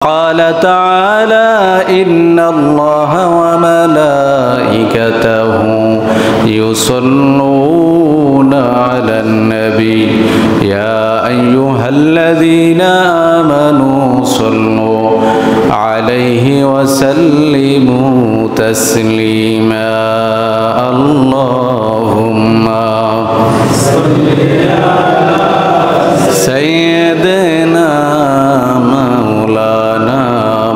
قال تعالى إن الله وملائكته يصلون على النبي يا أيها الذين آمنوا صلوا عليه وسلموا تسليما اللهم صل على سيدنا مولانا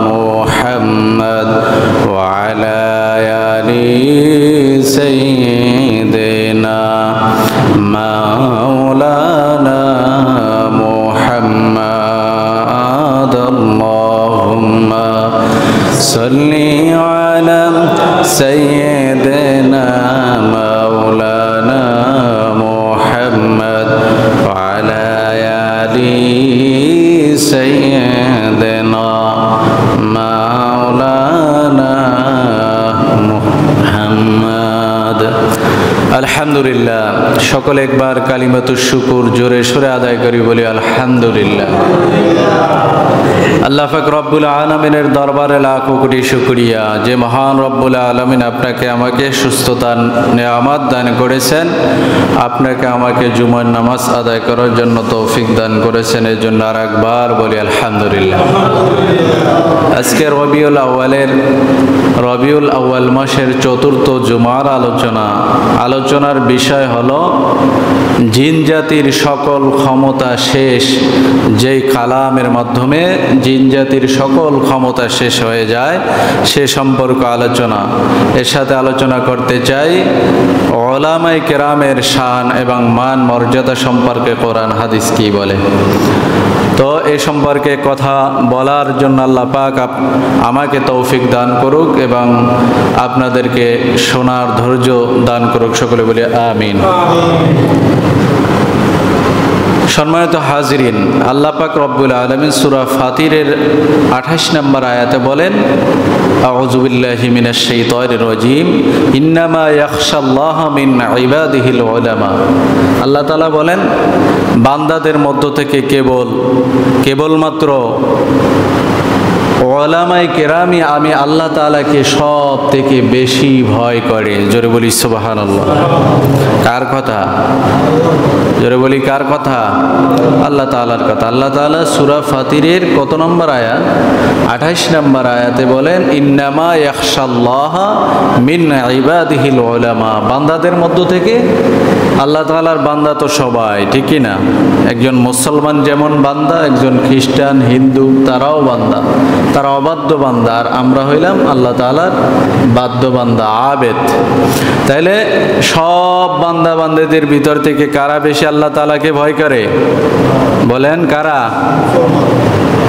محمد وعلى آل سيدنا مولانا محمد اللهم صل على سيدنا مولانا محمد وعلى آل سيدنا مولانا محمد আলহামদুলিল্লাহ। সকলে একবার কালিমাতুশ শুকুর জোরে সুরে আদায় করি, বলি আলহামদুলিল্লাহ। আল্লাহ পাক রব্বুল আলামিনের দরবারে লাখো কোটি শুকরিয়া যে মহান রব্বুল আলামিন আপনাকে আমাকে সুস্থতার নেয়ামত দান করেছেন, আপনাকে আমাকে জুমার নামাজ আদায় করার জন্য তৌফিক দান করেছেন। এর জন্য আর একবার বলি আলহামদুলিল্লাহ। আজকে রবিউল আউয়াল মাসের চতুর্থ জুমার আলোচনার বিষয় হলো জিন জাতির সকল ক্ষমতা শেষ। যেই কালামের মাধ্যমে জিন জাতির সকল ক্ষমতা শেষ হয়ে যায় সে সম্পর্ক আলোচনা। এর সাথে আলোচনা করতে চাই উলামায়ে কেরামের শান এবং মান মর্যাদা সম্পর্কে কোরআন হাদিস কি বলে। তো এ সম্পর্কে কথা বলার জন্য আল্লাহ পাক আমাকে তৌফিক দান করুক এবং আপনাদেরকে শোনার ধৈর্য দান করুক, সকলে বলি আমিন। সম্মানিত হাজিরিন, আল্লাহ পাক রব্বুল আলামিন সূরা ফাতিরের 28 নম্বর আয়াতে বলেন, আউযু বিল্লাহি মিনাশ শাইতানির রাজীম, ইন্নামা ইয়াখশাল্লাহা মিন ইবাদিহিল উলামা। আল্লাহ তাআলা বলেন, বান্দাদের মধ্য থেকে কেবলমাত্র উলামায়ে কেরামি আমি আল্লাহ তাআলাকে সব থেকে বেশি ভয় করে। জোরে বলি সুবহানাল্লাহ। কার কথা? জোরে বলি কার কথা? আল্লাহ তাআলার কথা। আল্লাহ তাআলা সূরা ফাতিরের কত নম্বর আয়াত? 28 নম্বর আয়াতে বলেন, ইন্নামা ইয়াখশাল্লাহা মিন ইবাদিহিল উলামা। বান্দাদের মধ্য থেকে, আল্লাহ তাআলার বান্দা তো সবাই, ঠিক কি না? একজন মুসলমান যেমন বান্দা, একজন খ্রিস্টান হিন্দু তারাও বান্দা, তারা অবাধ্য বান্দা, আর আমরা হইলাম আল্লাহ তাআলার বাধ্য বান্দা, আবেদ। তাইলে সব বান্দা বান্দাদের ভিতর থেকে কারা বেশি আল্লাহ তাআলাকে ভয় করে? বলেন কারা?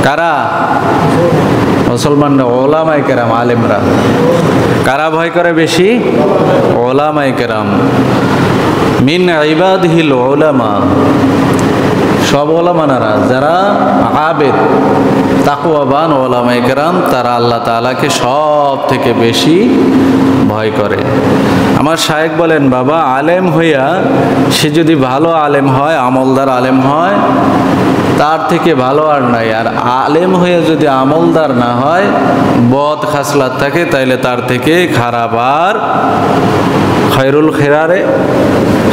কারা? মুসলমানরা, উলামায়ে কেরাম, আলেমরা। কারা ভয় করে বেশি? উলামায়ে কেরাম। মিন ইবাদিহিল উলামা, সব উলামারা যারা আবেদ তাকওয়াবান উলামায়ে কেরাম তারা আল্লাহ তাআলাকে সব থেকে বেশি ভয় করে। আমার শায়েখ বলেন, বাবা আলেম হইয়া সে যদি ভালো আলেম হয়, আমলদার আলেম হয়, তার থেকে ভালো আর নাই। আর আলেম হয়ে যদি আমলদার না হয়, বদ খাসলাত থাকে, তাইলে তার থেকে খারাপ। আর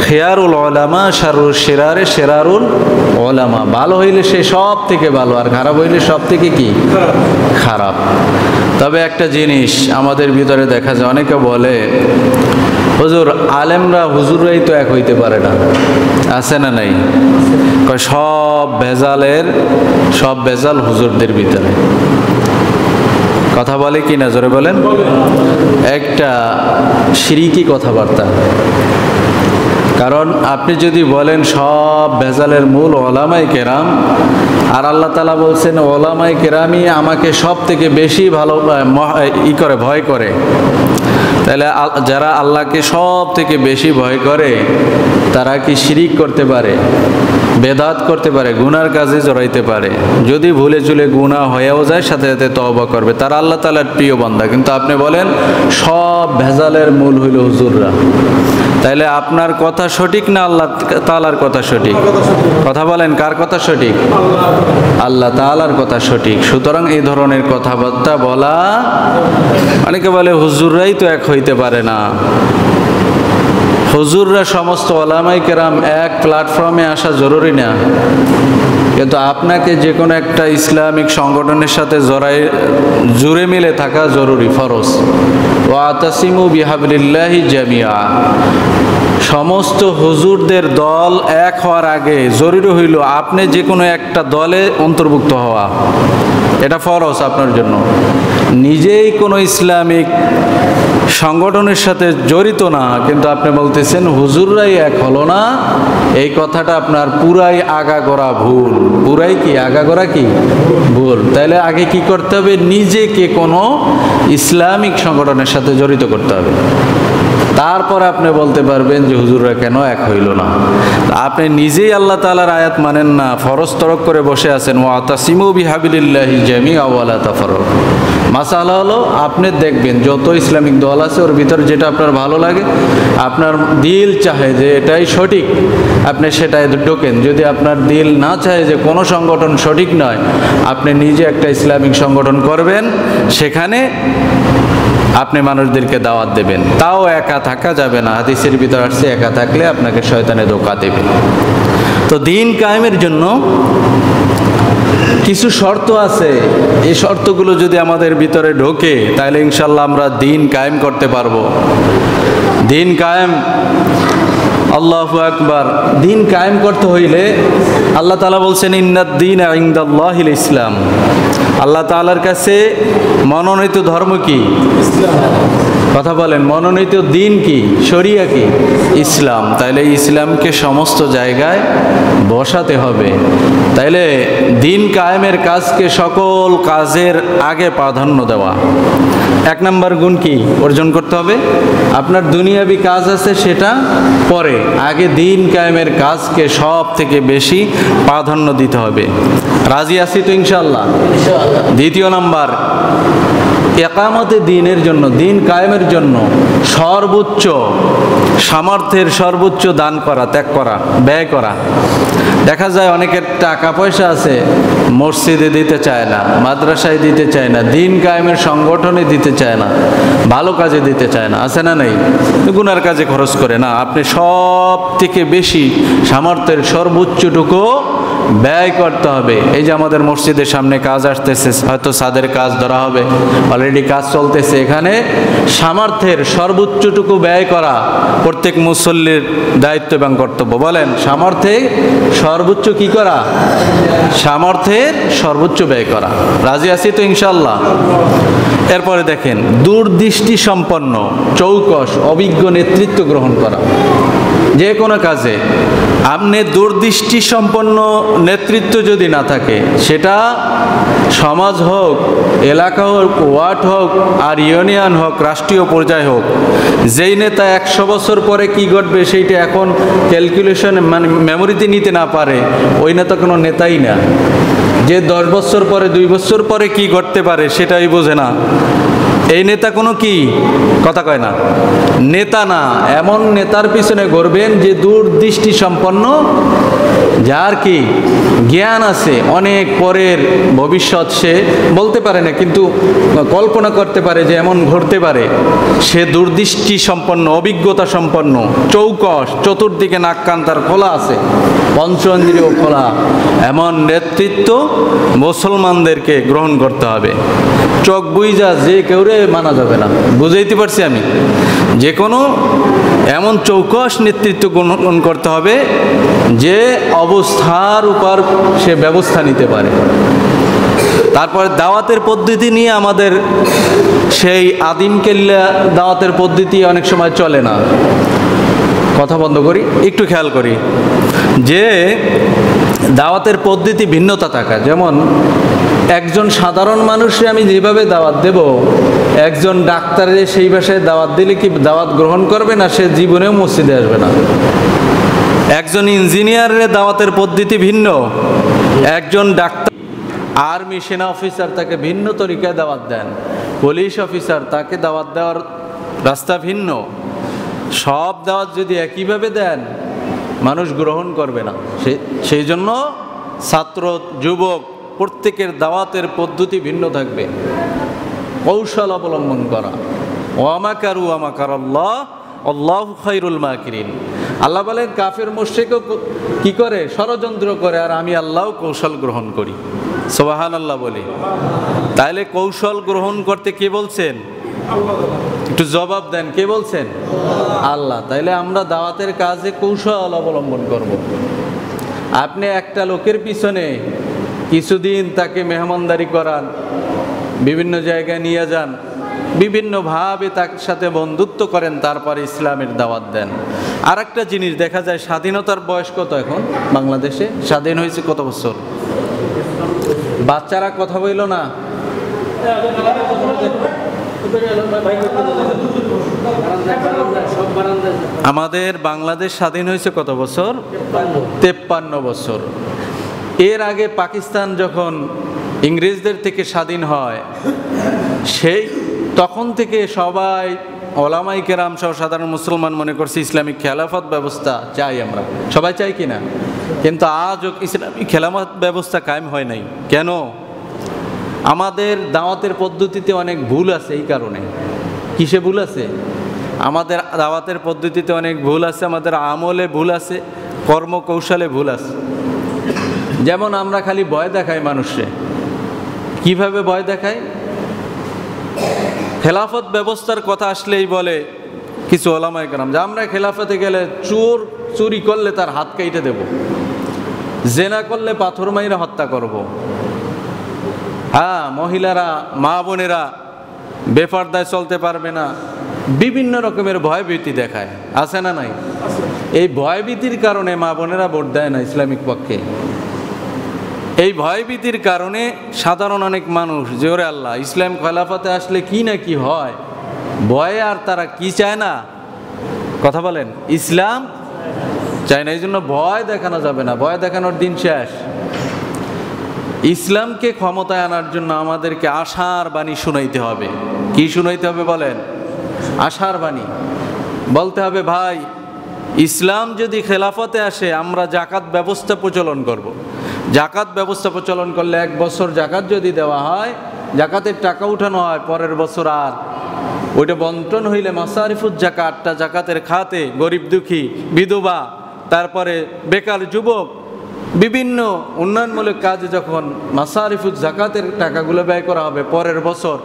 খেয়ারুল উলামা শাররুল শিরারে শিরারুল উলামা। ভালো হইলে সে সব থেকে ভালো, আর খারাপ হইলে সব থেকে কি খারাপ। তবে একটা জিনিস আমাদের ভিতরে দেখা যায়, অনেকে বলে হুজুর আলেমরা হুজুররাই তো এক হইতে পারে না। আছে না নাই? সব ভেজাল হুজুরদের ভিতরে। কথা বলে কি না? জোরে বলেন। একটা শিরকি কথাবার্তা। কারণ আপনি যদি বলেন সব ভেজালের মূল উলামায়ে কেরাম, আর আল্লাহ তাআলা বলছেন উলামায়ে কেরামই আমাকে সব থেকে বেশি ভালো ভয় করে, তাহলে যারা আল্লাহকে সব থেকে বেশি ভয় করে তারা কি শিরিক করতে পারে, বেদাত করতে পারে, গুনার কাজে জড়াইতে পারে। যদি ভুলে চুলে গুনাহ হয়েও যায় সাথে সাথে তওবা করবে, তারা আল্লাহ তাআলার প্রিয় বান্দা। কিন্তু আপনি বলেন সব ভেজালের মূল হইল হুজুররা। তাইলে আপনার কথা সঠিক না আল্লাহ তাআলার কথা সঠিক? কথা বলেন, কার কথা সঠিক? আল্লাহ তাআলার কথা সঠিক। সুতরাং এই ধরনের কথাবার্তা বলা, অনেকে বলে হুজুররাই তো এক হইতে পারে না। হুজুররা সমস্ত ওলামায়ে কেরাম এক প্ল্যাটফর্মে আসা জরুরি না, কিন্তু আপনাকে যে কোনো একটা ইসলামিক সংগঠনের সাথে জুড়ে মিলে থাকা জরুরি, ফরজ। ওয়াতাসিমু বিহাবলিল্লাহি জামিআ। সমস্ত হুজুরদের দল এক হওয়ার আগে জরুরি হইল আপনি যে কোনো একটা দলে অন্তর্ভুক্ত হওয়া, এটা ফরজ আপনার জন্য। নিজেই কোনো ইসলামিক সংগঠনের সাথে জড়িত না, কিন্তু আপনি বলতেছেন হুজুররাই এক হলো না, এই কথাটা আপনার পুরাই আগাগোড়া ভুল। পুরাই কি আগাগোড়া কি ভুল? তাহলে আগে কি করতে হবে? নিজেকে কোনো ইসলামিক সংগঠনের সাথে জড়িত করতে হবে, তারপর আপনি বলতে পারবেন যে হুজুররা কেন এক হইল না। আপনি নিজেই আল্লাহ তাআলার আয়াত মানেন না, ফরজ তরক করে বসে আছেন। ওয়াতাসিমু বিহাবলিল্লাহি জামিআ ওয়া লা তাফাররাকু। মাসালা হলো আপনি দেখবেন যত ইসলামিক দল আছে ওর ভিতরে যেটা আপনার ভালো লাগে, আপনার দিল চাহে যে এটাই সঠিক, আপনি সেটাই ঢোকেন। যদি আপনার দিল না চাহে যে কোনো সংগঠন সঠিক নয়, আপনি নিজে একটা ইসলামিক সংগঠন করবেন, সেখানে আপনি মানুষদেরকে দাওয়াত দেবেন। তাও একা থাকা যাবে না, হাদিসের ভিতর আসছে একা থাকলে আপনাকে শয়তানে ধোঁকা দেবে। তো দিন কায়েমের জন্য কিছু শর্ত আছে, এই শর্তগুলো যদি আমাদের ভিতরে ঢোকে তাহলে ইনশাল্লাহ আমরা দিন কায়েম করতে পারবো। দিন কায়েম, আল্লাহু আকবার। দিন কায়েম করতে হইলে আল্লাহ তাআলা বলছেন ইন্নাদ-দীনা ইনদাল্লাহিল ইসলাম। আল্লাহ তাআলার কাছে মনোনীত ধর্ম কি? ইসলাম। কথা বলেন, মনোনীত দিন কি? শরিয়া কি? ইসলাম। তাইলে ইসলামকে সমস্ত জায়গায় বসাতে হবে। তাইলে দিন কায়েমের কাজকে সকল কাজের আগে প্রাধান্য দেওয়া। এক নম্বর গুণ কি অর্জন করতে হবে? আপনার দুনিয়াবি কাজ আছে সেটা পরে, আগে দিন কায়েমের কাজকে সব থেকে বেশি প্রাধান্য দিতে হবে। রাজি আছি তো ইনশাআল্লাহ? দ্বিতীয় নাম্বার, একামতে দিনের জন্য, দিন কায়েমের জন্য সর্বোচ্চ সামর্থ্যের সর্বোচ্চ দান করা, ত্যাগ করা, ব্যয় করা। দেখা যায় অনেকের টাকা পয়সা আছে, মসজিদে দিতে চায় না, মাদ্রাসায় দিতে চায় না, দিন কায়েমের সংগঠনে দিতে চায় না, ভালো কাজে দিতে চায় না, আছে না নেই? গুনার কাজে খরচ করে না। আপনি সব থেকে বেশি সামর্থ্যের সর্বোচ্চটুকু ব্যয় করতে হবে। এই যে আমাদের মসজিদের সামনে কাজ আসতেছে, হয়তো ছাদের কাজ ধরা হবে, অলরেডি কাজ চলতেছে, এখানে সামর্থ্যের সর্বোচ্চটুকু ব্যয় করা প্রত্যেক মুসল্লির দায়িত্ব এবং কর্তব্য। বলেন, সামর্থ্যে সর্বোচ্চ কি করা? সামর্থ্যের সর্বোচ্চ ব্যয় করা। রাজি আছি তো ইনশাআল্লাহ? এরপরে দেখেন, দূরদৃষ্টি সম্পন্ন চৌকস অভিজ্ঞ নেতৃত্ব গ্রহণ করা। যে কোনো কাজে আপনি দূরদৃষ্টি সম্পন্ন নেতৃত্ব যদি না থাকে, সেটা সমাজ হোক, এলাকা হোক, ওয়ার্ড হোক, আর ইউনিয়ন হোক, রাষ্ট্রীয় পর্যায়ে হোক, যেই নেতা 100 বছর পরে কি ঘটবে সেইটা এখন ক্যালকুলেশন মানে মেমোরিতে নিতে না পারে, ওই নেতা কোনো নেতাই না। যে 10 বছর পরে, 2 বছর পরে কি ঘটতে পারে সেটাই বোঝে না, এই নেতা কোনো কি কথা কয় না, নেতা না। এমন নেতার পিছনে ঘুরবেন যে দূরদৃষ্টি সম্পন্ন, যার কি জ্ঞান আছে, অনেক পরের ভবিষ্যৎ সে বলতে পারে না কিন্তু কল্পনা করতে পারে যে এমন ঘটতে পারে। সে দূরদৃষ্টি সম্পন্ন, অভিজ্ঞতা সম্পন্ন, চৌকস, চতুর্দিকে নাক কান তার খোলা আছে, পঞ্চেন্দ্রিয় খোলা, এমন নেতৃত্ব মুসলমানদেরকে গ্রহণ করতে হবে। চোখ বুইজা যে কেউরে মানা যাবে না, বুঝাইতে পারছি আমি? যে কোনো এমন চৌকস নেতৃত্ব গ্রহণ করতে হবে যে অবস্থার উপর সে ব্যবস্থা নিতে পারে। তারপরে দাওয়াতের পদ্ধতি নিয়ে আমাদের সেই আদিম কেল্লা দাওয়াতের পদ্ধতি অনেক সময় চলে না। কথা বন্ধ করি, একটু খেয়াল করি যে দাওয়াতের পদ্ধতি ভিন্নতা থাকা, যেমন একজন সাধারণ মানুষে আমি যেভাবে দাওয়াত দেব, একজন ডাক্তারের সেই ভাষায় দাওয়াত দিলে কি দাওয়াত গ্রহণ করবে না? সে জীবনেও মসজিদে আসবে না। একজন ইঞ্জিনিয়ারের দাওয়াতের পদ্ধতি ভিন্ন, একজন ডাক্তার, আর্মি সেনা অফিসার তাকে ভিন্ন তরিকায় দাওয়াত দেন, পুলিশ অফিসার তাকে দাওয়াত দেওয়ার রাস্তা ভিন্ন। সব দাওয়াত যদি একইভাবে দেন মানুষ গ্রহণ করবে না। সেই জন্য ছাত্র যুবক প্রত্যেকের দাওয়াতের পদ্ধতি ভিন্ন থাকবে, কৌশল অবলম্বন করা। ওয়ামাকারু ওয়ামাকারাল্লাহ আল্লাহু খায়রুল মাকিরিন। আল্লাহ বলেন কাফের মুশরিকও কি করে? ষড়যন্ত্র করে, আর আমি আল্লাহ কৌশল গ্রহণ করি। সুবহানাল্লাহ বলি। তাইলে কৌশল গ্রহণ করতে কে বলছেন? একটু জবাব দেন, কে বলছেন? আল্লাহ। তাইলে আমরা দাওয়াতের কাজে কৌশল অবলম্বন করব। আপনি একটা লোকের পিছনে কিছুদিন তাকে মেহমানদারি করান, বিভিন্ন জায়গায় নিয়ে যান, বিভিন্নভাবে তার সাথে বন্ধুত্ব করেন, তারপরে ইসলামের দাওয়াত দেন। আর একটা জিনিস দেখা যায়, স্বাধীনতার বয়স কত এখন বাংলাদেশে? স্বাধীন হয়েছে কত বছর? বাচ্চারা কথা বইল না। আমাদের বাংলাদেশ স্বাধীন হয়েছে কত বছর? 53 বছর। এর আগে পাকিস্তান যখন ইংরেজদের থেকে স্বাধীন হয়, সেই তখন থেকে সবাই ওলামাই কেরাম সহ সাধারণ মুসলমান মনে করছে ইসলামিক খেলাফত ব্যবস্থা চাই আমরা। সবাই চাই কিনা? কিন্তু আজও ইসলামিক খেলাফত ব্যবস্থা কায়েম হয় নাই। কেন? আমাদের দাওয়াতের পদ্ধতিতে অনেক ভুল আছে। এই কারণে। কিসে ভুল আছে? আমাদের দাওয়াতের পদ্ধতিতে অনেক ভুল আছে, আমাদের আমলে ভুল আছে, কর্মকৌশলে ভুল আছে। যেমন আমরা খালি ভয় দেখাই মানুষে। কিভাবে ভয় দেখাই? খেলাফত ব্যবস্থার কথা আসলেই বলে কিছু ওলামায়ে কেরাম যে আমরা খেলাফতে গেলে চুরি করলে তার হাত কেটে দেব, জেনা করলে পাথর মাইরা হত্যা করব। হ্যাঁ, মহিলারা, মা বোনেরা বেপরদায় চলতে পারবে না, বিভিন্ন রকমের ভয়ভীতি দেখায়। আছে না নাই? এই ভয়ভীতির কারণে মা বোনেরা ভোট দেয় না ইসলামিক পক্ষে। এই ভয়ভীতির কারণে সাধারণ অনেক মানুষ যে ওরে আল্লাহ ইসলাম খেলাফতে আসলে কি না কি হয়, ভয়ে আর তারা কি চায় না, কথা বলেন, ইসলাম চায় না। এই জন্য ভয় দেখানো যাবে না, ভয় দেখানোর দিন শেষ। ইসলামকে ক্ষমতায় আনার জন্য আমাদেরকে আশার বাণী শুনাইতে হবে। কি শুনাইতে হবে বলেন? আশার বাণী। বলতে হবে ভাই ইসলাম যদি খেলাফতে আসে আমরা জাকাত ব্যবস্থা প্রচলন করব। জাকাত ব্যবস্থা প্রচলন করলে 1 বছর জাকাত যদি দেওয়া হয়, জাকাতের টাকা উঠানো হয়, পরের বছর আর ওইটা বন্টন হইলে মাসারিফুজ জাকাতটা জাকাতের খাতে গরিব দুঃখী, বিধবা, তারপরে বেকার যুবক, বিভিন্ন উন্নয়নমূলক কাজে যখন মাসারিফুজ জাকাতের টাকাগুলো ব্যয় করা হবে, পরের বছর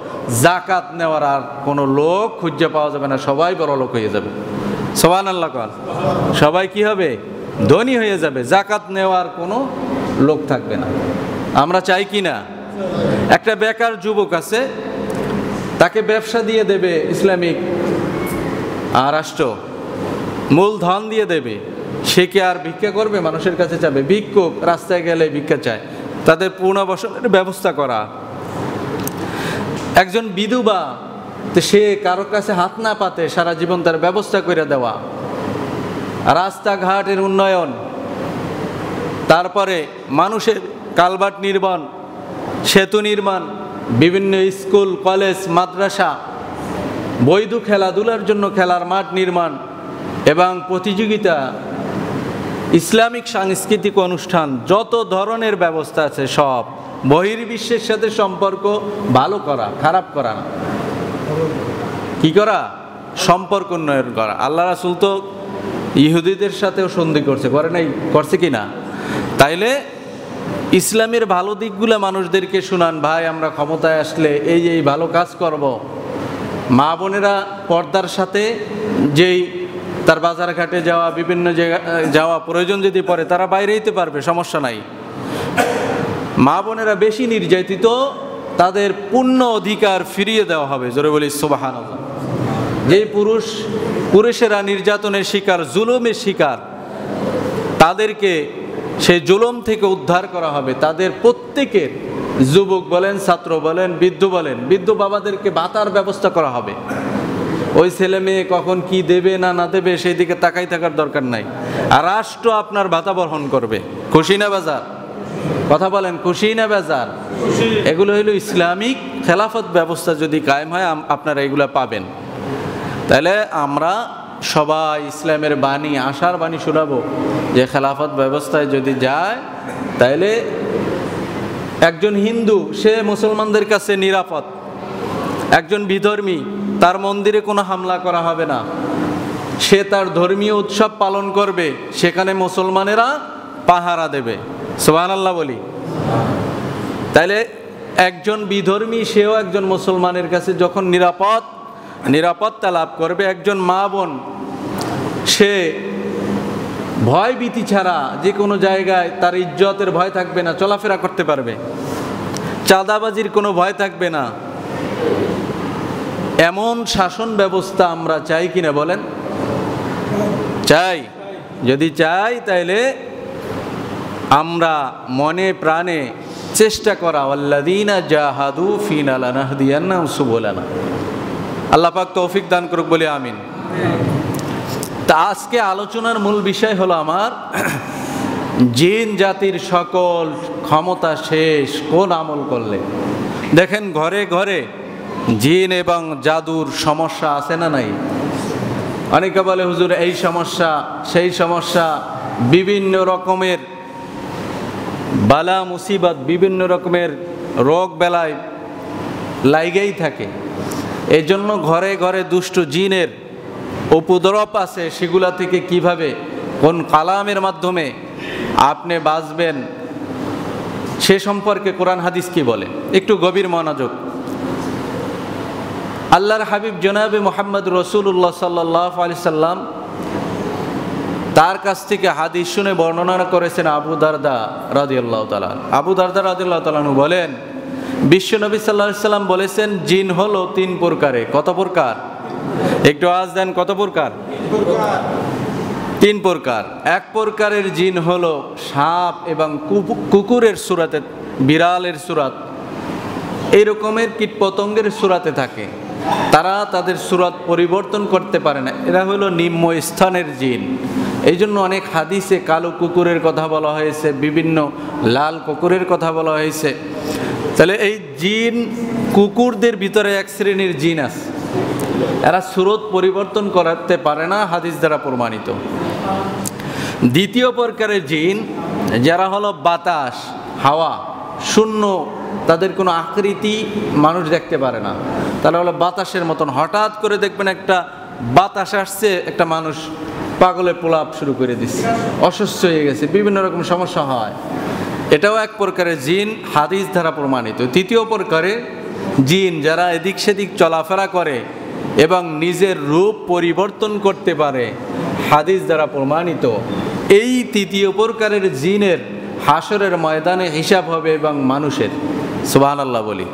জাকাত নেওয়ার আর কোনো লোক খুঁজে পাওয়া যাবে না, সবাই বড় লোক হয়ে যাবে। সুবহানাল্লাহ কল। সবাই কি হবে? ধনী হয়ে যাবে, জাকাত নেওয়ার কোনো লোক থাকবে না। আমরা চাই কি না? একটা বেকার যুবক আছে, তাকে ব্যবসা দিয়ে দেবে ইসলামিক রাষ্ট্র, মূলধন দিয়ে দেবে, সে কি আর ভিক্ষা করবে? মানুষের কাছে যাবে, ভিক্ষুক রাস্তায় গেলে ভিক্ষা চায়, তাদের পুনর্বাসনের ব্যবস্থা করা। একজন বিধবা, সে কারো কাছে হাত না পাতে সারা জীবন তার ব্যবস্থা করে দেওয়া, রাস্তাঘাটের উন্নয়ন, তারপরে মানুষের কালভার্ট নির্মাণ, সেতু নির্মাণ, বিভিন্ন স্কুল কলেজ মাদ্রাসা, বৈধ খেলাধুলার জন্য খেলার মাঠ নির্মাণ এবং প্রতিযোগিতা, ইসলামিক সাংস্কৃতিক অনুষ্ঠান, যত ধরনের ব্যবস্থা আছে সব। বহির্বিশ্বের সাথে সম্পর্ক ভালো করা, খারাপ করা না, কি করা? সম্পর্ক উন্নয়ন করা। আল্লাহ রাসূল তো ইহুদিদের সাথেও সন্ধি করছে, করে নাই? করছে কি না? তাইলে ইসলামের ভালো দিকগুলো মানুষদেরকে শোনান, ভাই আমরা ক্ষমতায় আসলে এই ভালো কাজ করব। মা বোনেরা পর্দার সাথে যেই তার বাজার ঘাটে যাওয়া, বিভিন্ন জায়গা যাওয়া প্রয়োজন যদি পড়ে, তারা বাইরে যেতে পারবে, সমস্যা নাই। মা বোনেরা বেশি নির্যাতিত, তাদের পূর্ণ অধিকার ফিরিয়ে দেওয়া হবে। জোরে বলি সুবহানাল্লাহ। যেই পুরুষেরা নির্যাতনের শিকার, জুলুমের শিকার, তাদেরকে সেই জুলুম থেকে উদ্ধার করা হবে। তাদের প্রত্যেকের, যুবক বলেন, ছাত্র বলেন, বৃদ্ধ বলেন, বৃদ্ধ বাবাদেরকে ভাতার ব্যবস্থা করা হবে। ওই ছেলে মেয়ে কখন কি দেবে না না দেবে সেই দিকে তাকাই থাকার দরকার নাই। আর রাষ্ট্র আপনার ভাতা বহন করবে। খুশি না বেজার? কথা বলেন, খুশি না বেজার? এগুলো হইল ইসলামিক খেলাফত ব্যবস্থা যদি কায়েম হয় আপনারা এগুলো পাবেন। তাহলে আমরা সবাই ইসলামের বাণী, আশার বাণী শোনাবো যে খেলাফত ব্যবস্থায় যদি যায় তাহলে একজন হিন্দু সে মুসলমানদের কাছে নিরাপদ, একজন বিধর্মী তার মন্দিরে কোনো হামলা করা হবে না, সে তার ধর্মীয় উৎসব পালন করবে, সেখানে মুসলমানেরা পাহারা দেবে। সুবহানাল্লাহ বলি। তাইলে একজন বিধর্মী সেও একজন মুসলমানের কাছে যখন নিরাপত্তা লাভ করবে, একজন মা বোন সে ভয় ভীতি ছাড়া যে কোনো জায়গায় তার ইজ্জতের ভয় থাকবে না, চলাফেরা করতে পারবে, চাঁদাবাজির কোনো ভয় থাকবে না। এমন শাসন ব্যবস্থা আমরা চাই কিনা বলেন? চাই। যদি চাই তাহলে আমরা মনে প্রাণে চেষ্টা করা, ওয়াল্লাযীনা জাহাদু ফীনা লানাহদিয়ান্নাহুম সুবুলানা। আল্লাহ পাক তৌফিক দান করুক বলি আমিন। তা আজকে আলোচনার মূল বিষয় হলো আমার জিন জাতির সকল ক্ষমতা শেষ কোন আমল করলে। দেখেন ঘরে ঘরে জিন এবং জাদুর সমস্যা আছে না নাই? অনেকে বলে হুজুর এই সমস্যা সেই সমস্যা, বিভিন্ন রকমের বালা মুসিবত, বিভিন্ন রকমের রোগ বেলায় লাইগেই থাকে। এই জন্য ঘরে ঘরে দুষ্ট জিনের উপদ্রব আছে, সেগুলা থেকে কিভাবে কোন কালামের মাধ্যমে আপনি বাঁচবেন সে সম্পর্কে কোরআন হাদিস কি বলে একটু গভীর মনোযোগ। আল্লাহর হাবিব জনাবে মুহাম্মদ রাসূলুল্লাহ সাল্লাল্লাহু আলাইহি সাল্লাম তার কাছ থেকে হাদিস শুনে বর্ণনা করেছেন আবু দারদা রাদিয়াল্লাহু তাআলা। আবু দারদা রাদিয়াল্লাহু তাআলা বলেন, বিশ্বনবী সাল্লাল্লাহু আলাইহি সাল্লাম বলেছেন জিন হলো তিন প্রকারে। কত প্রকার? একটু আওয়াজ দেন, কত প্রকার? তিন প্রকার। এক প্রকারের জিন হলো সাপ এবং কুকুরের সূরাতে, বিড়ালের সূরাত, এই রকমের কীটপতঙ্গের সূরাতে থাকে। তারা তাদের সূরত পরিবর্তন করতে পারে না, এরা হলো নিম্ন স্থানের জিন। এই জন্য অনেক হাদিসে কালো কুকুরের কথা বলা হয়েছে, বিভিন্ন লাল কুকুরের কথা বলা হয়েছে। তাহলে এই জিন কুকুরদের ভিতরে এক শ্রেণীর জিন আছে, এরা সূরত পরিবর্তন করতে পারে না, হাদিস দ্বারা প্রমাণিত। দ্বিতীয় প্রকারের জিন যারা হলো বাতাস, হাওয়া শূন্য, তাদের কোনো আকৃতি মানুষ দেখতে পারে না, তারা হলো বাতাসের মতন। হঠাৎ করে দেখবেন একটা বাতাস আসছে, একটা মানুষ পাগলে প্রলাপ শুরু করে দিচ্ছে, অসুস্থ হয়ে গেছে, বিভিন্ন রকম সমস্যা হয়। এটাও এক প্রকারের জিন, হাদিস দ্বারা প্রমাণিত। তৃতীয় প্রকারের জিন যারা এদিক সেদিক চলাফেরা করে এবং নিজের রূপ পরিবর্তন করতে পারে, হাদিস দ্বারা প্রমাণিত। এই তৃতীয় প্রকারের জিনের হাসরের ময়দানে হিসাব হবে এবং মানুষের। সুবহানাল্লাহ বলি।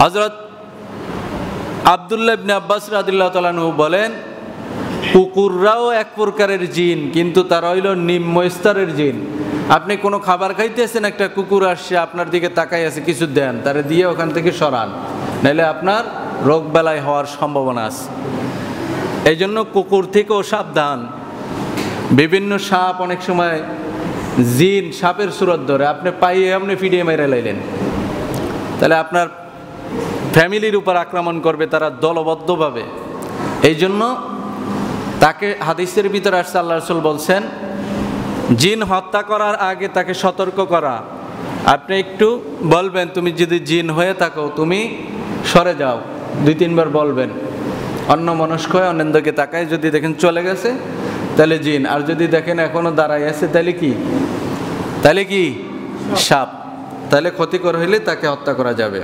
হযরত আব্দুল্লাহ ইবনে আব্বাস রাদিয়াল্লাহু তাআলা আনহু বলেন, কুকুররাও এক প্রকারের জিন, কিন্তু তারা হইল নিম্ন স্তরের জিন। আপনি কোনো খাবার খাইতেছেন, একটা কুকুর আসছে আপনার দিকে তাকাই আছে, কিছু দেন, তারে দিয়ে ওখান থেকে সরান, নাহলে আপনার রোগ বেলায় হওয়ার সম্ভাবনা আছে। এই জন্য কুকুর থেকেও সাবধান। বিভিন্ন সাপ অনেক সময় জিন সাপের সুরত ধরে, আপনি পাইয়ে এমনি ফিরিয়ে মেরে লাইলেন, তাহলে আপনার ফ্যামিলির উপর আক্রমণ করবে তারা দলবদ্ধভাবে। এই জন্য তাকে হাদিসের ভিতরে আসছে, আল্লাহ রাসূল বলছেন জিন হত্যা করার আগে তাকে সতর্ক করা। আপনি একটু বলবেন, তুমি যদি জিন হয়ে থাকো তুমি সরে যাও, 2-3 বার বলবেন। অন্য মনস্ক হয়ে অন্যদিকে তাকায়, যদি দেখেন চলে গেছে তাহলে জিন, আর যদি দেখেন এখনো দাঁড়াই আছে তাহলে কি সাপ, তাহলে ক্ষতিকর হইলে তাকে হত্যা করা যাবে।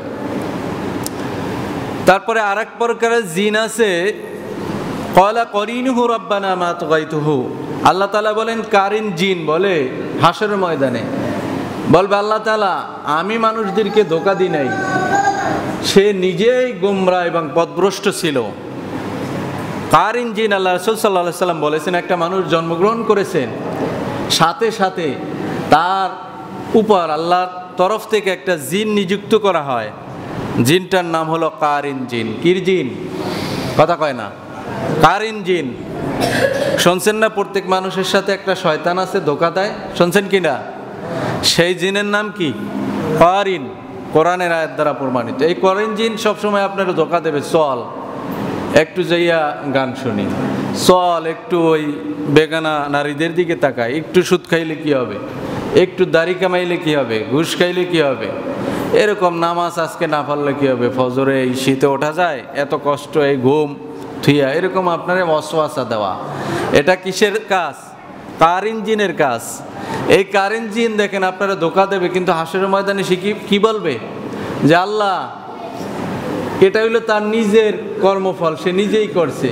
তারপরে আরেক প্রকারের জিন আছে, ক্বালা করিনুহু রাব্বানা মা তুগাইতুহু। আল্লাহ তাআলা বলেন কারিন জিন বলে হাসরের ময়দানে বলবে, আল্লাহ তাআলা আমি মানুষদেরকে ধোঁকা দিই নাই, সে নিজেই গোমরা এবং পথভ্রষ্ট ছিল। কারিন জিন, আল্লাহ রাসূল সাল্লাল্লাহু আলাইহি সাল্লাম বলেছেন, একটা মানুষ জন্মগ্রহণ করেছেন, সাথে সাথে তার উপর আল্লাহর তরফ থেকে একটা জিন নিযুক্ত করা হয়। জিনটার নাম হলো কারিন জিন। কির জিন? কথা কয় না। কারিন জিন। শুনছেন না প্রত্যেক মানুষের সাথে একটা শয়তান আছে, ধোঁকা দেয়? শুনছেন কি না? সেই জিনের নাম কি? কারিন। কোরআনের আয়াত দ্বারা প্রমাণিত। এই কারিন জিন সবসময় আপনার ধোঁকা দেবে। চল একটু যাইয়া গান শুনি, চল একটু ওই বেগানা নারীদের দিকে তাকায়, একটু সুদ খাইলে কি হবে, একটু দাড়ি কামাইলে কি হবে, ঘুষ খাইলে কি হবে, এরকম নামাজ আজকে না পারলে কি হবে, ফজরে এই শীতে ওঠা যায়, এত কষ্ট, এই ঘুম থুইয়া, এরকম আপনার ওয়াসওয়াসা দেওয়া। এটা কিসের কাজ? কারিন জিনের কাজ। এই কারিন জিন দেখেন আপনারা ধোঁকা দেবে, কিন্তু হাসরের ময়দানে সে কি বলবে? যে আল্লাহ, এটা হইলো তার নিজের কর্মফল, সে নিজেই করছে,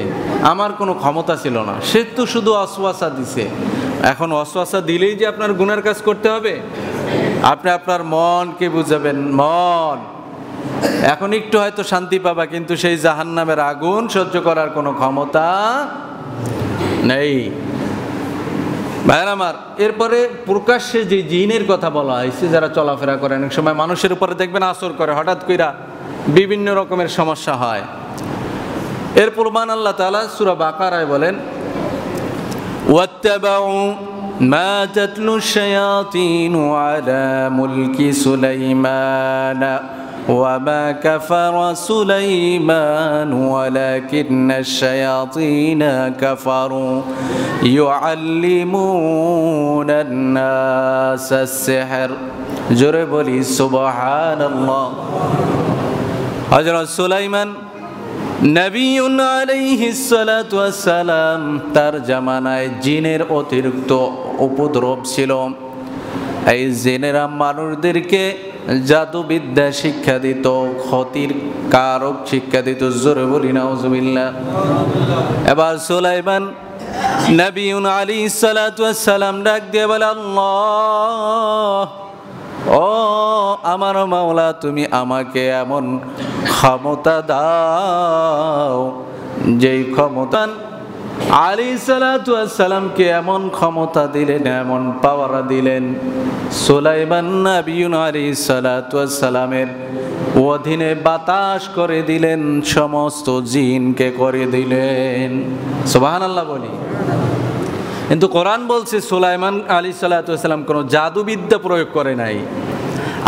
আমার কোনো ক্ষমতা ছিল না, সে তো শুধু ওয়াসওয়াসা দিছে। এখন ওয়াসওয়াসা দিলেই যে আপনার গুনার কাজ করতে হবে? আপনি আপনার মনকে বুঝাবেন, মন এখন একটু হয়তো শান্তি পাবা, কিন্তু সেই জাহান্নামের আগুন সহ্য করার কোনো ক্ষমতা নেই। ভাইয়ের আমার, এরপরে প্রকাশ্যে যে জিনের কথা বলা হয়েছে, যারা চলাফেরা করে, অনেক সময় মানুষের উপরে দেখবেন আসর করে, হঠাৎ কইরা বিভিন্ন রকমের সমস্যা হয়। এর প্রমাণ আল্লাহ তাআলা সূরা বাকারায় বলেন, ওয়াত্তাবাউ মা তাতলু শায়াতিন আলা মুলকি সুলাইমান ওয়া মা কাফারা সুলাইমান ওয়ালাকিন্না আশ-শায়াতিন কাফারু ইউআল্লিমুনা আন-নাস আস-সিহর। জোরে বলি সুবহানাল্লাহ। হযরত সুলাইমান নবিয়ুন আলাইহিস সালাতু ওয়াস সালাম, তার জামানায় জিনের অতিরিক্ত উপদ্রব ছিল। এই জিনেরা মানুষদেরকে জাদুবিদ্যা শিক্ষা দিত, ক্ষতির কারক শিক্ষা দিত। জোরে বলি নাউজুবিল্লাহ। এবার সুলাইমান নবিয়ুন আলাইহিস সালাতু ওয়াস সালাম ডাক দিয়ে বলে, আল্লাহ, ও আমার মাওলা, তুমি আমাকে এমন ক্ষমতা দাও, যেই ক্ষমতা আলাইহিস সালাতু ওয়াস সালামকে এমন ক্ষমতা দিলেন, এমন পাওয়ার দিলেন, সুলাইমান নবিয়ুন আলাইহিস সালাতু ওয়াস সালামের অধীনে বাতাস করে দিলেন, সমস্ত জিনকে করে দিলেন। সুবহানাল্লাহ বলি। কিন্তু কোরআন বলছে সুলাইমান আলাইহিস সালাতু ওয়াস সালাম কোনো জাদুবিদ্যা প্রয়োগ করে নাই।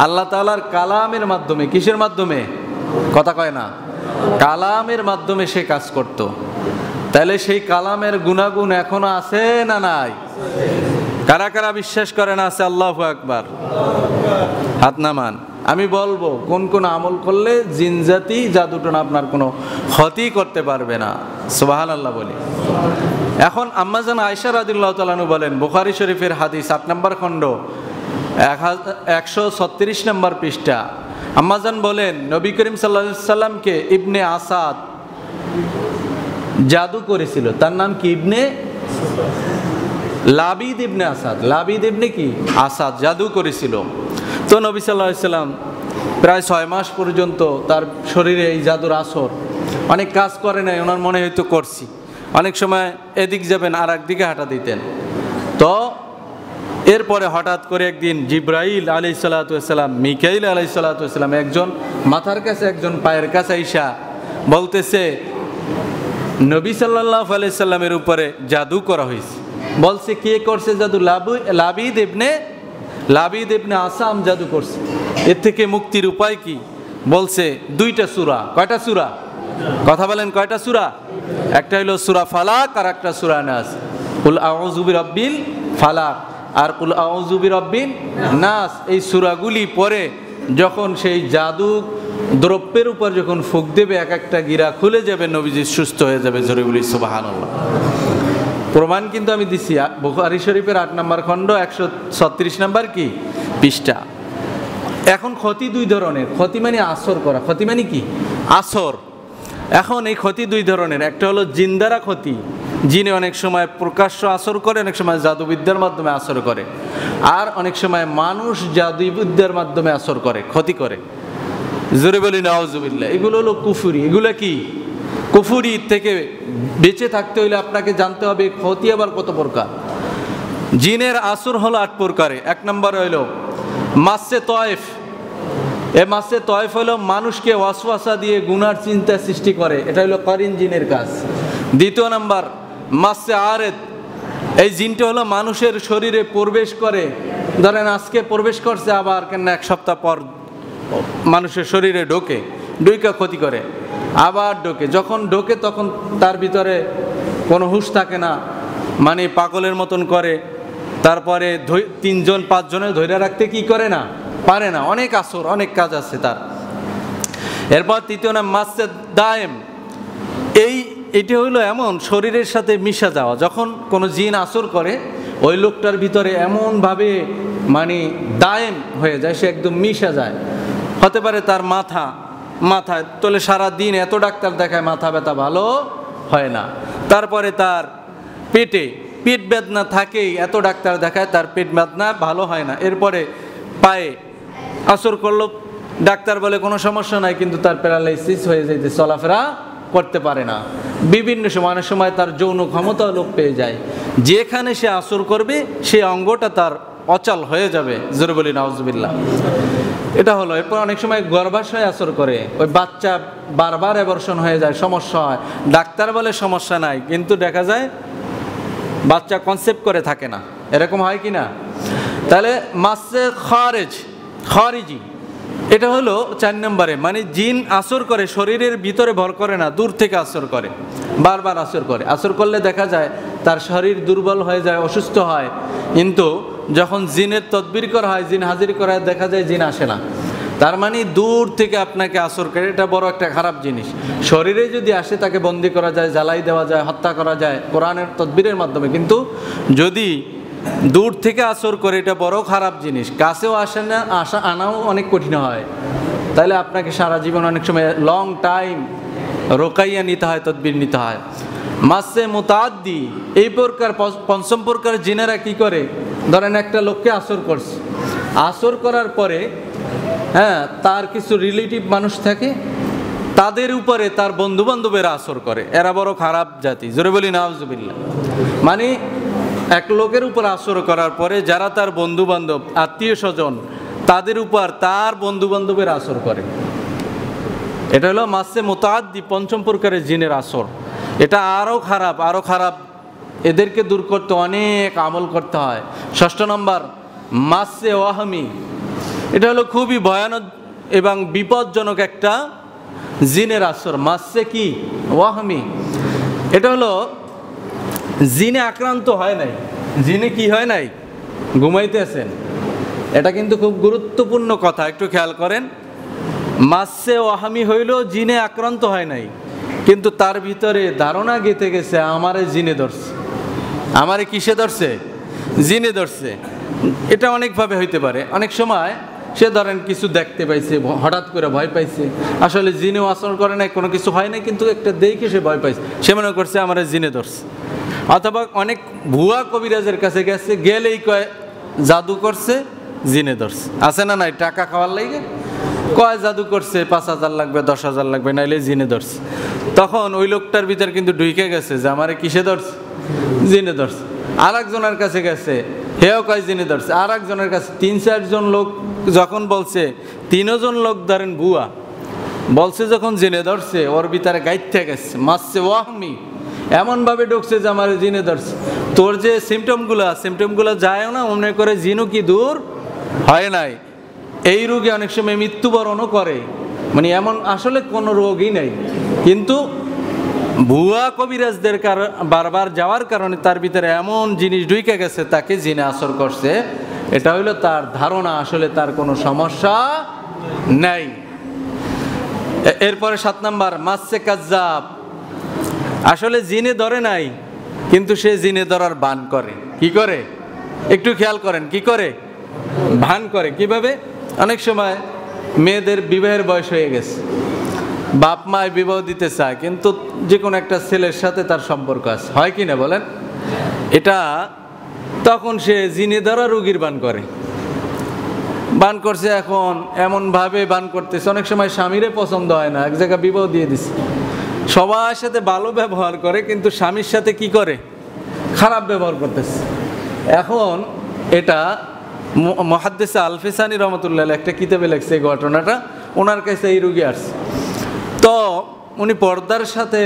আল্লাহ তাআলার কালামের মাধ্যমে, কিসের মাধ্যমে? কথা কয় না। কালামের মাধ্যমে সে কাজ করত। তাহলে সেই কালামের গুণাগুণ এখনো আছে না নাই? কারা কারা বিশ্বাস করেন আছে? আল্লাহু আকবার। হাত নামান। আমি বলবো কোন কোন আমল করলে জিনজাতি জাদুটনা আপনার কোনো ক্ষতি করতে পারবে না। সুবহানাল্লাহ বলি। এখন আম্মাজান আয়েশা রাদিয়াল্লাহু তাআলা আনহা বলেন, বুখারী শরীফের হাদিস 8 নম্বর খণ্ড 136 নম্বর পৃষ্ঠা, আম্মাজান বলেন, নবী করিম সাল্লাল্লাহু আলাইহি সাল্লামকে ইবনে আসাদ জাদু করেছিল। তার নাম কি? ইবনে লাবিদ ইবনে আসাদ। লাবিদ ইবনে কি? আসাদ জাদু করেছিল। তো নবী সাল্লাল্লাহু আলাইহি সাল্লাম প্রায় 6 মাস পর্যন্ত তার শরীরে এই জাদুর আসর, অনেক কাজ করে নাই, ওনার মনে হয়তো করছি। অনেক সময় এদিক যাবেন আর একদিকে হাঁটা দিতেন। তো এরপরে হঠাৎ করে একদিন জিব্রাইল আলাইহিস সালাতু ওয়াস সালাম, মিকাইল আলাইহিস সালাতু ওয়াস সালাম, একজন মাথার কাছে একজন পায়ের কাছে আইসা বলতেছে, নবী সাল্লাল্লাহু আলাইহি সাল্লামের উপরে জাদু করা হয়েছে। বলছে কে করছে জাদু? লাবিদ ইবনে আসাম জাদু করছে। এর থেকে মুক্তির উপায় কি? বলছে 2টা সূরা। কয়টা সূরা? কথা বলেন, কয়টা সূরা? একটা হলো সূরা ফালাক আর একটা সূরা নাস। কুল আউযু বিরাব্বিল ফালাক আর কুল আউযু বিরাব্বিন নাস। এই সূরাগুলি পড়ে যখন সেই জাদু দ্রব্যের উপর যখন ফুঁক দেবে, এক একটা গিরা খুলে যাবে, নবীজি সুস্থ হয়ে যাবে। জোরে বলি সুবহানাল্লাহ। প্রমাণ কিন্তু আমি দিছি বুখারী শরীফের 8 নম্বর খণ্ড 136 নম্বর কি পৃষ্ঠা। এখন ক্ষতি 2 ধরনের। ক্ষতি মানে আসর করা। ক্ষতি মানে কি? আসর। এখন এই ক্ষতি 2 ধরনের। একটা হলো জিন দ্বারা ক্ষতি, জিনে অনেক সময় প্রকাশ্য আসর করে, অনেক সময় জাদুবিদ্যার মাধ্যমে আসর করে, আর অনেক সময় মানুষ জাদুবিদ্যার মাধ্যমে আসর করে, ক্ষতি করে। জোরে বলি নাউজুবিল্লাহ। এগুলো হলো কুফরি। এগুলো কি? কুফরি থেকে বেঁচে থাকতে হলে আপনাকে জানতে হবে ক্ষতি আবার কত প্রকার। জিনের আসর হলো 8 প্রকারে। 1 নম্বর হইল মাসে তয়েফ। এই মাসে তয়েফ হলো মানুষকে ওয়াসওয়াসা দিয়ে গুনার চিন্তা সৃষ্টি করে, এটা হলো করিন জিনের কাজ। 2 নম্বর মাসে আরেদ। এই জিনটা হলো মানুষের শরীরে প্রবেশ করে, ধরেন আজকে প্রবেশ করছে, আবার কেন 1 সপ্তাহ পর মানুষের শরীরে ঢোকে, ঢুকে ক্ষতি করে, আবার ঢোকে। যখন ঢোকে তখন তার ভিতরে কোনো হুঁশ থাকে না, মানে পাগলের মতন করে। তারপরে 3 জন 5 জনের ধরে রাখতে কি করে না, পারে না। অনেক আসর, অনেক কাজ আছে তার। এরপর 3 নাম মাসে দায়েম। এটি হইলো এমন শরীরের সাথে মিশা যাওয়া। যখন কোনো জিন আসর করে ওই লোকটার ভিতরে এমনভাবে মানে দায়েম হয়ে যায়, সে একদম মিশা যায়। হতে পারে তার মাথায় তোলে, সারাদিন এত ডাক্তার দেখায়, মাথা ব্যথা ভালো হয় না। তারপরে তার পেট বেদনা থাকেই, এত ডাক্তার দেখায়, তার পেট বেদনা ভালো হয় না। এরপরে পায়ে আসর করলো, ডাক্তার বলে কোনো সমস্যা নাই, কিন্তু তার প্যারালাইসিস হয়ে যাইতে, চলাফেরা করতে পারে না। বিভিন্ন সময়, অনেক সময় তার যৌন ক্ষমতা লোপ পেয়ে যায়। যেখানে সে আসর করবে সেই অঙ্গটা তার অচল হয়ে যাবে। জোরে বলি নাউজুবিল্লাহ। এটা হলো। এরপর অনেক সময় গর্ভাশয় আসর করে, ওই বাচ্চা বারবার অ্যাবর্শন হয়ে যায়, সমস্যা হয়। ডাক্তার বলে সমস্যা নাই, কিন্তু দেখা যায় বাচ্চা কনসেপ্ট করে থাকে না। এরকম হয় কি না? তাহলে মাসে খারিজি, এটা হলো 4 নম্বরে, মানে জিন আসর করে, শরীরের ভিতরে ভর করে না, দূর থেকে আসর করে, বারবার আসর করে। আসর করলে দেখা যায় তার শরীর দুর্বল হয়ে যায়, অসুস্থ হয়। কিন্তু যখন জিনের তদবির করা হয়, জিন হাজির করা হয়, দেখা যায় জিন আসে না। তার মানে দূর থেকে আপনাকে আসর করে, এটা বড় একটা খারাপ জিনিস। শরীরে যদি আসে তাকে বন্দি করা যায়, জ্বালাই দেওয়া যায়, হত্যা করা যায় কোরআনের তদবিরের মাধ্যমে। কিন্তু যদি দূর থেকে আসর করে, এটা বড় খারাপ জিনিস। কাছেও আসে না, আনাও অনেক কঠিন হয়। তাহলে আপনাকে সারা জীবন অনেক সময় লং টাইম রোকাইয়া নিতে হয়, তদবির নিতে হয়। মাসে মুতাআদ্দি, এই প্রকার 5ম প্রকার জিনেরা কি করে, ধরেন একটা লোককে আসর করছে, আসর করার পরে তার কিছু রিলেটিভ মানুষ থাকে, তাদের উপরে তার বন্ধু বান্ধবেরা আসর করে। এরা বড় খারাপ জাতি। জোরে বলি নাউজুবিল্লাহ। মানে এক লোকের উপর আসর করার পরে যারা তার বন্ধু বান্ধব, আত্মীয় স্বজন, তাদের উপর তার বন্ধু বান্ধবের আসর করে। এটা হলো মাসে মুতাআদ্দি, 5ম প্রকারের জিনের আসর। এটা আরও খারাপ। এদেরকে দূর করতে অনেক আমল করতে হয়। 6 নম্বর মাসে ওয়াহমি। এটা হলো খুবই ভয়ানক এবং বিপজ্জনক একটা জিনের আসর। মাসে কি ওয়াহমি, এটা হলো জিনে আক্রান্ত হয় নাই, জিনে কি হয় নাই, ঘুমাইতেছেন। এটা কিন্তু খুব গুরুত্বপূর্ণ কথা, একটু খেয়াল করেন। মাসে ওয়াহমি হইল জিনে আক্রান্ত হয় নাই, কিন্তু তার ভিতরে ধারণা গেঁথে গেছে, আমারে জিনে ধরছে। আমারে কিসে ধরছে? জিনে ধরছে। এটা অনেকভাবে হইতে পারে। অনেক সময় সে ধরেন কিছু দেখতে পাইছে, হঠাৎ করে ভয় পাইছে, আসলে জিনেও আচরণ করে নাই, কোনো কিছু হয় নাই, কিন্তু একটা দেখে সে ভয় পাইছে, সে মনে করছে আমারে জিনে ধরছে। অথবা অনেক ভুয়া কবিরাজের কাছে গেছে, গেলেই কয় জাদু করছে, জিনে ধরছে। আছে না নাই? টাকা খাওয়ার লাগে কয় জাদু করছে, 5,000 লাগবে, 10,000 লাগবে, নাইলে জিনে ধরছে। তখন ওই লোকটার ভিতর কিন্তু ঢুকে গেছে যে আমারে কিসে ধরছে, জিনে ধরছে। আর একজনের কাছে গেছে, হেও কয় জিনে ধরছে। আর একজনের কাছে 3-4 জন লোক যখন বলছে, 3 জন লোক ধরেন ভুয়া বলছে, যখন জিনে ধরছে, ওর ভিতরে গাইতে গেছে, মাসে ওয়াহমি, এমনভাবে ঢুকছে যে আমার জিনে ধরছে। তোর যে সিমটমগুলো যায়ও না, মনে করে জিনও কি দূর হয় নাই। এই রোগে অনেক সময় মৃত্যুবরণও করে, মানে এমন আসলে কোনো রোগই নেই, কিন্তু ভুয়া কবিরাজদের বারবার যাওয়ার কারণে তার ভিতরে এমন জিনিস ঢুকে গেছে, তাকে জিনে আসর করছে। এটা হইলো তার ধারণা, আসলে তার কোনো সমস্যা নেই। এরপরে 7 নম্বর মাসে কাজ্জাব। আসলে জিনে ধরে নাই, কিন্তু সে জিনে ধরার ভান করে। কি করে? একটু খেয়াল করেন, কি করে? ভান করে। কিভাবে? অনেক সময় মেয়েদের বিবাহের বয়স হয়ে গেছে, বাপ মায় বিবাহ দিতে চায়, কিন্তু যে কোনো একটা ছেলের সাথে তার সম্পর্ক আছে, হয় কি না বলেন? এটা তখন সে জিনে ধরা রোগীর বান করে। বান করছে, এখন এমনভাবে বান করতেছে, অনেক সময় স্বামীরে পছন্দ হয় না, এক জায়গায় বিবাহ দিয়ে দিছে, সবার সাথে ভালো ব্যবহার করে, কিন্তু স্বামীর সাথে কি করে? খারাপ ব্যবহার করতেছে। এখন এটা মুহাদ্দিস আল-ফিসানি রহমতুল্লাহ একটা কিতাবে লেখছে এই ঘটনাটা। ওনার কাছে এই রুগী আসছে, তো উনি পর্দার সাথে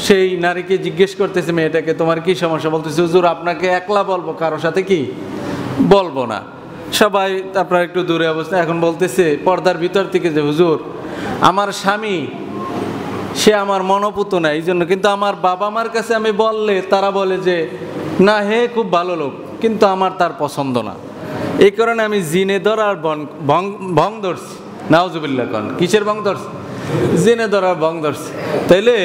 সেই নারীকে জিজ্ঞেস করতেছে, মেয়েটাকে, তোমার কি সমস্যা? বলতেছে, হুজুর আপনাকে একলা বলবো, কারোর সাথে কি বলবো না, সবাই আপনার একটু দূরে অবস্থা। এখন বলতেছে পর্দার ভিতর থেকে যে, হুজুর আমার স্বামী সে আমার মনোপুত না, এই জন্য, কিন্তু আমার বাবা মার কাছে আমি বললে তারা বলে যে না, হে খুব ভালো লোক, কিন্তু আমার তার পছন্দ না, এই কারণে আমি জিনে ধরার ভং ধরছি। নাউজুবিল্লাহ। কোন কিসের ভং ধরছি? জিনে ধরার ভং ধরছি। তাইলে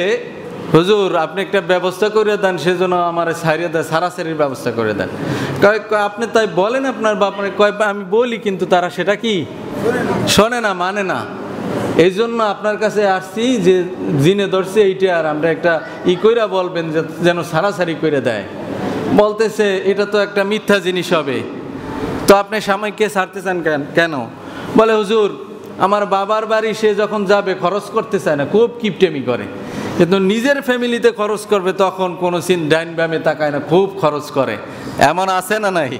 হুজুর আপনি একটা ব্যবস্থা করে দেন, সেজন্য আমার সারিয়ে দেয়, সারাসারির ব্যবস্থা করে দেন। আপনি তাই বলেন আপনার বাপরে? কয় আমি বলি, কিন্তু তারা সেটা কি শোনে না, মানে না। এই জন্য আপনার কাছে আসছি যে জিনে ধরছে এইটা, আর আমরা একটা কইরা বলবেন যেন সারাসারি করে দেয়। বলতেছে এটা তো একটা মিথ্যা জিনিস হবে, তো আপনি স্বামীকে ছাড়তে চান কেন? বলে, হুজুর আমার বাবার বাড়ি সে যখন যাবে খরচ করতে চায় না, খুব কিপটেমি করে, কিন্তু নিজের ফ্যামিলিতে খরচ করবে তখন কোনো সিন ডাইন ব্যামে তাকায় না, খুব খরচ করে। এমন আছে না নাই?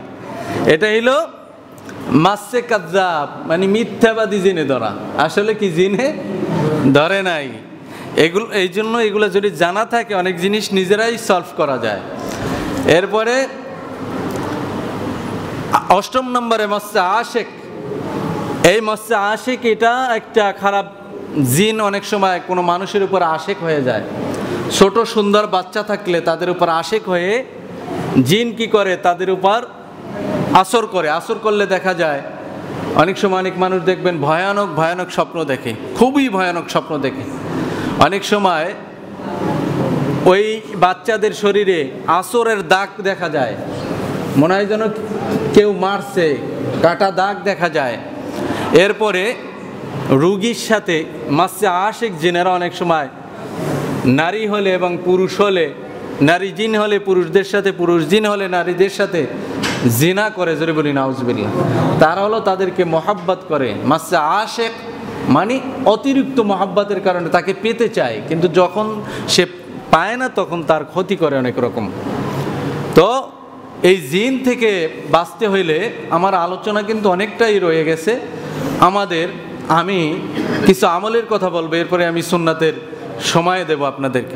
এটা হইল মাসে কাজ্জাব, মানে মিথ্যাবাদী জিনে ধরা। আসলে কি জিনে ধরে নাই। এগুলো এই জন্য এগুলো যদি জানা থাকে অনেক জিনিস নিজেরাই সলভ করা যায়। এরপরে 8 নম্বরে মস্যে আশেক। এই মস্যে আশেক এটা একটা খারাপ জিন। অনেক সময় কোনো মানুষের উপর আশেক হয়ে যায়। ছোট সুন্দর বাচ্চা থাকলে তাদের উপর আশেক হয়ে জিন কি করে, তাদের উপর আসর করে। আসর করলে দেখা যায় অনেক সময় অনেক মানুষ দেখবেন ভয়ানক ভয়ানক স্বপ্ন দেখে, খুবই ভয়ানক স্বপ্ন দেখে। অনেক সময় ওই বাচ্চাদের শরীরে আসরের দাগ দেখা যায়, মনে হয় যেন কেউ মারছে, কাটা দাগ দেখা যায়। এরপরে রুগীর সাথে মাসে আশেক জিনেরা অনেক সময় নারী হলে এবং পুরুষ হলে, নারী জিন হলে পুরুষদের সাথে, পুরুষ জিন হলে নারীদের সাথে জিনা করে। জোরে বলি নাউজুবিল্লাহ। তারা হলো তাদেরকে মহাব্বত করে। মাসে আশেক মানে অতিরিক্ত মহাব্বতের কারণে তাকে পেতে চায়, কিন্তু যখন সে পায় না তখন তার ক্ষতি করে অনেক রকম। তো এই জিন থেকে বাঁচতে হইলে আমার আলোচনা কিন্তু অনেকটাই রয়ে গেছে আমাদের। আমি কিছু আমলের কথা বলবো, এরপরে আমি সুন্নাতের সময় দেব আপনাদেরকে।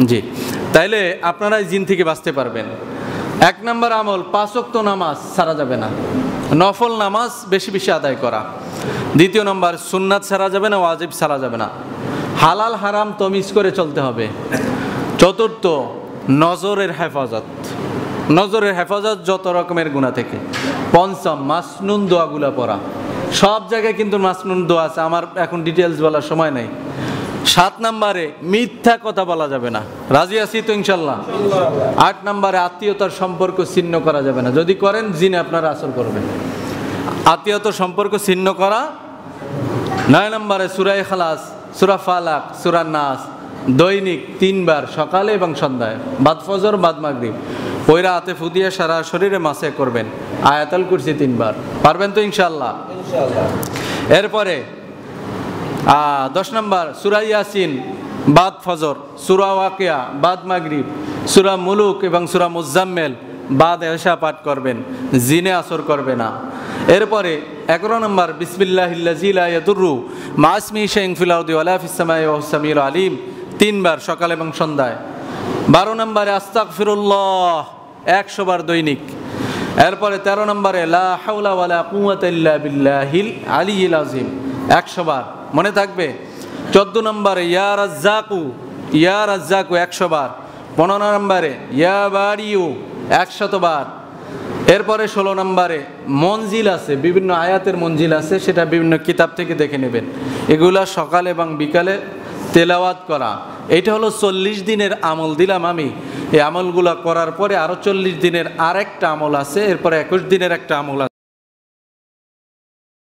জি, তাইলে আপনারা জিন থেকে বাঁচতে পারবেন। 1 নম্বর আমল, 5 ওয়াক্ত নামাজ ছাড়া যাবে না, নফল নামাজ বেশি বেশি আদায় করা। 2 নম্বর, সুন্নাত ছাড়া যাবে না, ওয়াজিব ছাড়া যাবে না, হালাল হারাম তমিজ করে চলতে হবে। 4, নজরের হেফাজত, নজরের হেফাজত যত রকমের গুনাহ থেকে। 5, মাসনুন দোয়াগুলা পড়া। সব জায়গায় কিন্তু মাসনুন দোয়া আছে, আমার এখন ডিটেলস বলার সময় নেই। 7 নম্বরে মিথ্যা কথা বলা যাবে না, রাজি আছি তো ইনশাল্লাহ। 8 নম্বরে আত্মীয়তার সম্পর্ক ছিন্ন করা যাবে না, যদি করেন জিনে আপনারা আসর করবেন। আত্মীয়তার সম্পর্ক ছিন্ন করা। 9 নম্বরে সূরা ইখলাস, সূরা ফালাক, সূরা নাস দৈনিক 3 বার সকালে এবং সন্ধ্যায়, বাদ ফজর বাদ মাগরিব পয়রা হাতে ফুদিয়ে সারা শরীরে মাসে করবেন। আয়াতুল কুরসি 3 বার। পারবেন তো ইনশাআল্লাহ? এরপরে 10 নম্বর, সূরা ইয়াসিন বাদ ফজর, সূরা ওয়াকিয়া বাদ মাগরিব, সূরা মুলুক এবং সূরা মুজাম্মেল বাদ এশা পাঠ করবেন, জিনে আসর করবে না। এরপরে 11 নম্বর, বিসমিল্লাহিল্লাযী লা ইয়াদুররু মা ইসমিহি শাইউন ফিল আরদি ওয়ালা ফিস সামাই ওয়া হুয়াস সামিউল আলিম 3 বার সকাল এবং সন্ধ্যায়। 12 নম্বরে আস্তাগফিরুল্লাহ 100 বার দৈনিক। এরপরে 13 নম্বরে লা হাওলা ওয়ালা কুওয়াতা ইল্লা বিল্লাহিল আলিয়্যিল আযীম 100 বার মনে থাকবে। 14 নম্বরে ইয়া রাজ্জাকু 100 বার। 15 নম্বরে ইয়া বারিউ 100 বার। এরপরে 16 নম্বরে মঞ্জিল আছে, বিভিন্ন আয়াতের মঞ্জিল আছে, সেটা বিভিন্ন কিতাব থেকে দেখে নেবেন। এগুলা সকাল এবং বিকালে তেলাওয়াত করা। এটা হলো 40 দিনের আমল দিলাম আমি। এই আমলগুলা করার পরে আরও 40 দিনের আরেকটা আমল আছে, এরপরে 21 দিনের একটা আমল আছে।